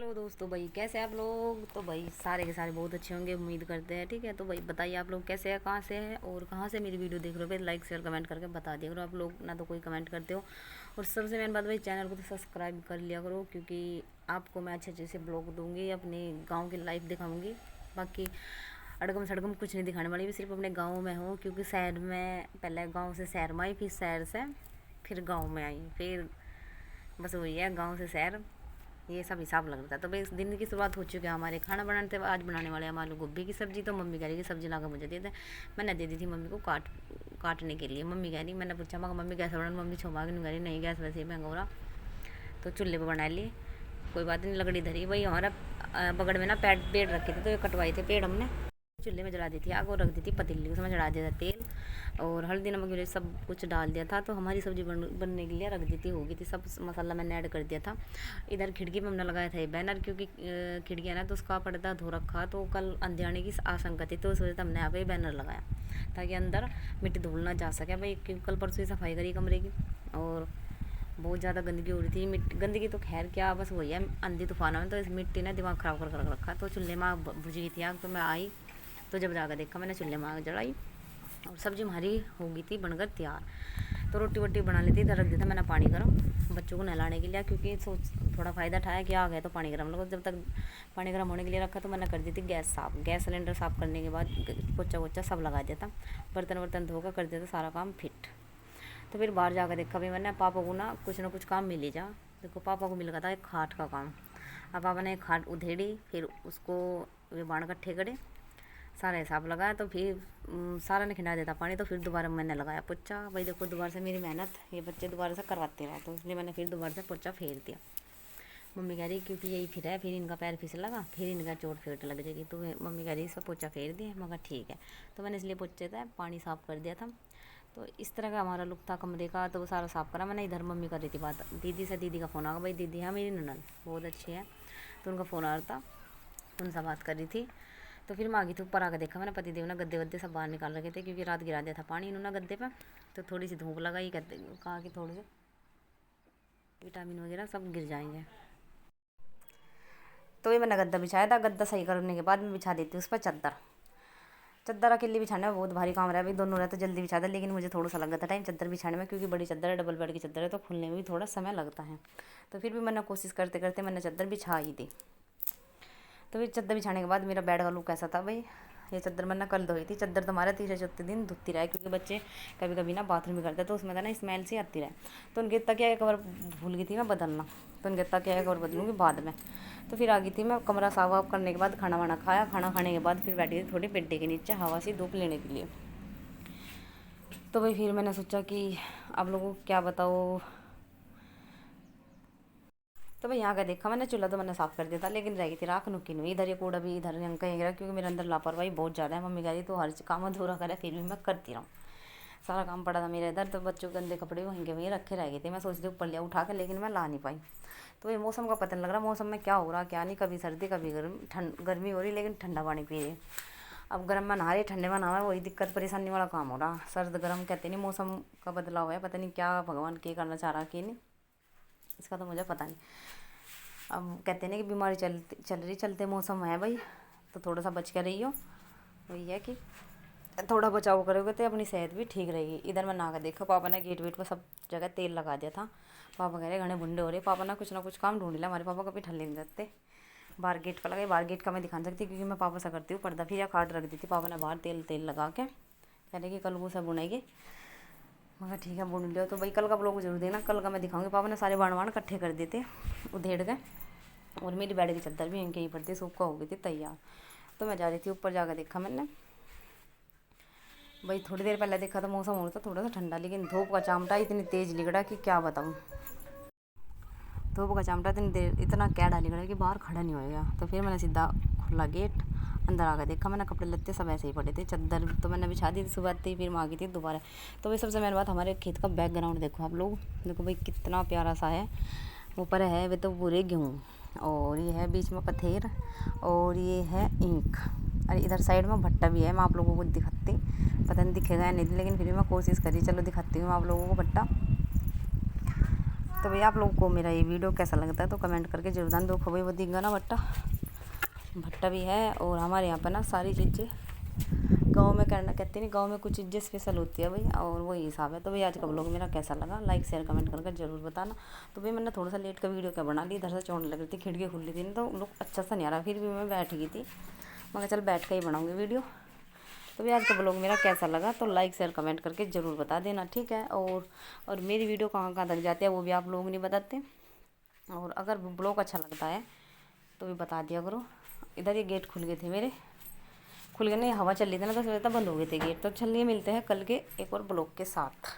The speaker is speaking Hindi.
हेलो दोस्तों, भाई कैसे हैं आप लोग। तो भाई सारे के सारे बहुत अच्छे होंगे, उम्मीद करते हैं। ठीक है, तो भाई बताइए आप लोग कैसे हैं, कहाँ से हैं और कहाँ से मेरी वीडियो देख रहे हो। भाई लाइक शेयर कमेंट करके बता दिया करो। आप लोग ना तो कोई कमेंट करते हो, और सबसे मेन बात भाई चैनल को तो सब्सक्राइब कर लिया करो, क्योंकि आपको मैं अच्छे अच्छे से ब्लॉग दूँगी, अपने गाँव की लाइफ दिखाऊँगी। बाकी अड़गम सड़गम कुछ नहीं दिखाने वाली, भी सिर्फ अपने गाँव में हूँ, क्योंकि शहर में पहले गाँव से शहर में आई, फिर शहर से फिर गाँव में आई, फिर बस वही है, गाँव से शहर, ये सब हिसाब लग रहा था। तो भाई इस दिन की शुरुआत हो चुकी है हमारे खाना बनाने थे। आज बनाने वाले हम आलू गोभी की सब्ज़ी। तो मम्मी कह रही कि सब्ज़ी ला कर मुझे दे दे। मैंने दे दी थी मम्मी को काटने के लिए। मम्मी कह रही, मैंने पूछा मगर मम्मी गैस बना, मम्मी छोमा के नहीं कह रही, नहीं गैस वैसे ही महंगा हो रहा, तो चूल्हे पर बना लिए। कोई बात नहीं, लकड़ी धरी भाई हमारा बगड़ में ना पेड़ रखे थे, तो ये कटवाए थे पेड़ हमने। चूल्हे में जला दी थी आग और रख दी थी पतीली, उसमें चढ़ा दिया था तेल और हल्दी नमक मिर्च सब कुछ डाल दिया था। तो हमारी सब्ज़ी बनने के लिए रख दी थी, हो गई थी, सब मसाला मैंने ऐड कर दिया था। इधर खिड़की में हमने लगाया था ये बैनर, क्योंकि खिड़कियाँ ना तो उसका पर्दा धो रखा, तो कल अंधे आने की आशंका थी, तो उस वजह से हमने यहाँ पे बैनर लगाया ताकि अंदर मिट्टी धूल ना जा सके भाई, क्योंकि कल परसों ही सफाई करी कमरे की और बहुत ज़्यादा गंदगी हो रही थी। मिट्टी गंदगी तो खैर क्या, बस वही है, आंधी तूफान में तो इस मिट्टी ने दिमाग ख़राब कर रखा। तो चूल्हे में आग बुझ गई थी आग, तो मैं आई तो जब जाकर देखा मैंने चूल्हे में आग जलाई और सब्ज़ी हमारी हो गई थी बनकर तैयार। तो रोटी वोटी बना लेती, इधर रख दिया था मैंने पानी गर्म बच्चों को नहलाने के लिए, क्योंकि सोच थोड़ा फ़ायदा उठाया कि आ गया तो पानी गर्म लगा। जब तक पानी गर्म होने के लिए रखा तो मैंने कर दी थी गैस साफ़। गैस सिलेंडर साफ़ करने के बाद पोचा वोचा सब लगा दिया था, बर्तन वर्तन धोकर कर दिया था सारा काम फिट। तो फिर बाहर जाकर देखा भी मैंने, पापा को ना कुछ काम मिल ही जा। देखो पापा को मिल गया था एक खाट का काम। अब पापा ने एक खाट उधेड़ी, फिर उसको वे बाण इकट्ठे करे, सारा हिसाब लगाया। तो फिर सारा ने खिला देता पानी, तो फिर दोबारा मैंने लगाया पोछा। भाई देखो दोबारा से मेरी मेहनत ये बच्चे दोबारा से करवाते रहे, तो इसलिए मैंने फिर दोबारा से पोछा फेर दिया। मम्मी कह रही क्योंकि यही फिर है, फिर इनका पैर फिसलेगा, फिर इनका चोट फेट लग जाएगी, तो मम्मी कह रही इसका पोछा फेर दिया। मगर ठीक है, तो मैंने इसलिए पोछे से पानी साफ़ कर दिया था। तो इस तरह का हमारा लुक था कमरे का, तो वो सारा साफ़ करा मैंने। इधर मम्मी कर रही थी बात दीदी से, दीदी का फ़ोन आ गया। भाई दीदी है मेरी ननद, बहुत अच्छी है, तो उनका फ़ोन आ रहा था, उनसे बात कर रही थी। तो फिर मैं आ गई थी ऊपर, आकर देखा मैंने पतिदेव ने गद्दे वद्दे सब बाहर निकाल रखे थे, क्योंकि रात गिरा दिया था पानी इन्होंने गद्दे पे। तो थोड़ी सी धूप लगाई, कहते कहा कि थोड़े से विटामिन वगैरह सब गिर जाएंगे। तो ये मैंने गद्दा बिछाया था। गद्दा सही करने के बाद मैं बिछा देती हूँ उस पर चादर। चादर अकेले बिछाने में बहुत भारी काम रहा है भाई, दोनों रहे तो जल्दी बिछा दे, लेकिन मुझे थोड़ा सा लगा था टाइम चादर बिछाने में, क्योंकि बड़ी चादर है, डबल बेड की चादर है, तो खुलने में भी थोड़ा समय लगता है। तो फिर भी मैंने कोशिश करते करते मैंने चादर बिछा ही दी। तो फिर चादर बिछाने के बाद मेरा बेड का लुक कैसा था भाई, ये चादर मैंने कल धोई थी। चादर तुम्हारा तीसरे चौथे दिन धुलती रहे, क्योंकि बच्चे कभी कभी ना बाथरूम भी करते, तो उसमें था ना स्मेल सी आती रहे। तो उनके तकिया का कवर भूल गई थी मैं बदलना, तो उनके तकिया का कवर बदलूँगी बाद में। तो फिर आ गई थी मैं कमरा साफ वाफ करने के बाद, खाना वाना खाया। खाना खाने के बाद फिर बैठी थी थोड़ी पेड्डे के नीचे हवा सी धूप लेने के लिए। तो भाई फिर मैंने सोचा कि आप लोगों को क्या बताओ। तो भाई यहाँ का देखा मैंने, चूल्हा तो मैंने साफ़ कर दिया था, लेकिन रह गई थी राख नुकी नहीं। इधर ये कूड़ा भी इधर यहाँ कहीं गिरा, क्योंकि मेरे अंदर लापरवाही बहुत ज़्यादा है। मम्मी कह रही तो हर काम अधूरा करे, फिर भी मैं करती रहूँ। सारा काम पड़ा था मेरे इधर, तो बच्चों के गंदे कपड़े वहीं के वहीं रखे रह गए थे। मैं सोचती ऊपर लिया उठा कर, लेकिन मैं ला नहीं पाई। तो ये मौसम का पता नहीं लग रहा, मौसम में क्या हो रहा क्या नहीं, कभी सर्दी कभी गर्मी हो रही, लेकिन ठंडा पानी पी रही। अब गर्म में नहा रही, ठंडे में नहा, वही दिक्कत परेशानी वाला काम हो रहा। सर्द गर्म कहते नहीं, मौसम का बदलाव है, पता नहीं क्या भगवान के करना चाह रहा कि नहीं, इसका तो मुझे पता नहीं। अब कहते हैं कि बीमारी चलते मौसम है भाई, तो थोड़ा सा बच कर रही हो। वही है कि थोड़ा बचाव करोगे तो अपनी सेहत भी ठीक रहेगी। इधर मैं नहा कर देखा, पापा ने गेट वेट पर सब जगह तेल लगा दिया था। पापा कह रहे घने बुंडे हो रहे, पापा ना कुछ काम ढूंढ लिया। हमारे पापा कभी ठल्ले नहीं जाते। बाहर गेट पर लगे, बाहर गेट का मैं दिखा नहीं सकती, क्योंकि मैं पापा से करती हूँ पर्दा, फिर या खाट रख दी थी। पापा ने बाहर तेल लगा के कह रहे कि कल वो सब बुनेगी। मगर ठीक है बुन लियो। तो भाई कल का ब्लॉग जरूर देना, कल का मैं दिखाऊंगी। पापा ने सारे बाण इकट्ठे कर दिए थे उधेड़ के, और मेरी बेड की चादर भी इनके ही पड़ती, सूख का हो गई थी तैयार। तो मैं जा रही थी ऊपर, जाकर देखा मैंने भाई, थोड़ी देर पहले देखा तो मौसम हो रहा था थोड़ा सा ठंडा, लेकिन धूप का चामटा इतनी तेज़ लिगड़ा कि क्या बताऊँ। धूप का चामटा इतना कैड़ा लिगड़ा कि बाहर खड़ा नहीं होएगा। तो फिर मैंने सीधा खुला गेट, अंदर आकर देखा मैंने, कपड़े लत्ते सब ऐसे ही पड़े थे। चादर तो मैंने बिछा दी थी सुबह थी, फिर मैं आ गई थी दोबारा। तो भाई सबसे मेन बात, हमारे खेत का बैकग्राउंड देखो आप लोग, देखो भाई कितना प्यारा सा है। ऊपर है वे तो पूरे गेहूँ, और ये है बीच में पथेर, और ये है ईंख, और इधर साइड में भट्टा भी है। मैं आप लोगों को दिखाती, पता नहीं दिखेगा या नहीं, लेकिन फिर भी मैं कोशिश करी, चलो दिखाती हूँ आप लोगों को भट्टा। तो भैया आप लोगों को मेरा ये वीडियो कैसा लगता है तो कमेंट करके जरूर बताना। देखो भाई वो दिख गया ना भट्टा भी है। और हमारे यहाँ पर ना सारी चीज़ें गाँव में करना कहते नहीं, गाँव में कुछ चीज़ें स्पेशल होती है भाई, और वही हिसाब है। तो भाई आज का ब्लॉग मेरा कैसा लगा लाइक शेयर कमेंट करके जरूर बताना। तो भाई मैंने थोड़ा सा लेट का वीडियो क्या बना ली, इधर से चोट लग रही थी, खिड़की खुली थी ना तो लोग अच्छा सा नहीं आ रहा, फिर भी मैं बैठ गई थी, मगर चल बैठ के ही बनाऊँगी वीडियो। तो भाई आज का ब्लॉग मेरा कैसा लगा तो लाइक शेयर कमेंट करके ज़रूर बता देना, ठीक है। और मेरी वीडियो कहाँ कहाँ तक जाती है वो भी आप लोग नहीं बताते। और अगर ब्लॉग अच्छा लगता है तो भी बता दिया करो। इधर ये गेट खुल गए थे मेरे, खुल गए नहीं, हवा चल रही थी ना तो बंद हो गए थे गेट। तो चलिए मिलते हैं कल के एक और ब्लॉग के साथ।